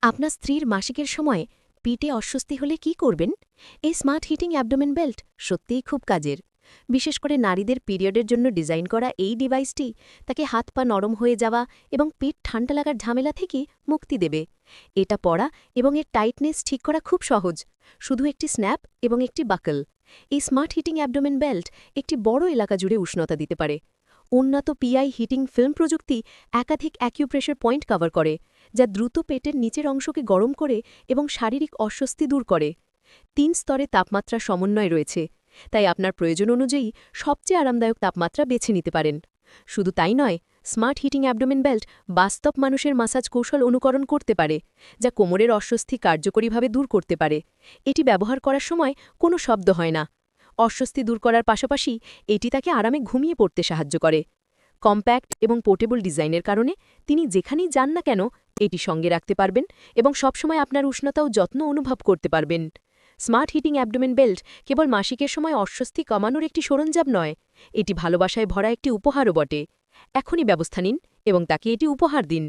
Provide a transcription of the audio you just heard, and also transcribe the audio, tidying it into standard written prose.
আপনার স্ত্রীর মাসিকের সময় পিঠে অস্বস্তি হলে কি করবেন? এই স্মার্ট হিটিং অ্যাবডোমেন বেল্ট সত্যিই খুব কাজের। বিশেষ করে নারীদের পিরিয়ডের জন্য ডিজাইন করা এই ডিভাইসটি তাকে হাত পা নরম হয়ে যাওয়া এবং পেট ঠান্ডা লাগার ঝামেলা থেকে মুক্তি দেবে। এটা পরা এবং এর টাইটনেস ঠিক করা খুব সহজ, শুধু একটি স্ন্যাপ এবং একটি বাকল। এই স্মার্ট হিটিং অ্যাবডোমেন বেল্ট একটি বড় এলাকা জুড়ে উষ্ণতা দিতে পারে। উন্নত পিআই হিটিং ফিল্ম প্রযুক্তি একাধিক অ্যাকিউপ্রেশার পয়েন্ট কভার করে, যা দ্রুত পেটের নিচের অংশকে গরম করে এবং শারীরিক অস্বস্তি দূর করে। 3 স্তরে তাপমাত্রা সমন্বয় রয়েছে, তাই আপনার প্রয়োজন অনুযায়ী সবচেয়ে আরামদায়ক তাপমাত্রা বেছে নিতে পারেন। শুধু তাই নয়, স্মার্ট হিটিং অ্যাবডোমেন বেল্ট বাস্তব মানুষের মাসাজ কৌশল অনুকরণ করতে পারে, যা কোমরের অস্বস্তি কার্যকরীভাবে দূর করতে পারে। এটি ব্যবহার করার সময় কোনো শব্দ হয় না। অস্বস্তি দূর করার পাশাপাশি এটি তাকে আরামে ঘুমিয়ে পড়তে সাহায্য করে। কম্প্যাক্ট এবং পোর্টেবল ডিজাইনের কারণে তিনি যেখানেই যান না কেন এটি সঙ্গে রাখতে পারবেন এবং সবসময় আপনার উষ্ণতা ও যত্ন অনুভব করতে পারবেন। স্মার্ট হিটিং অ্যাবডোমেন বেল্ট কেবল মাসিকের সময় অস্বস্তি কমানোর একটি সরঞ্জাম নয়, এটি ভালোবাসায় ভরা একটি উপহারও বটে। এখনই ব্যবস্থা নিন এবং তাকে এটি উপহার দিন।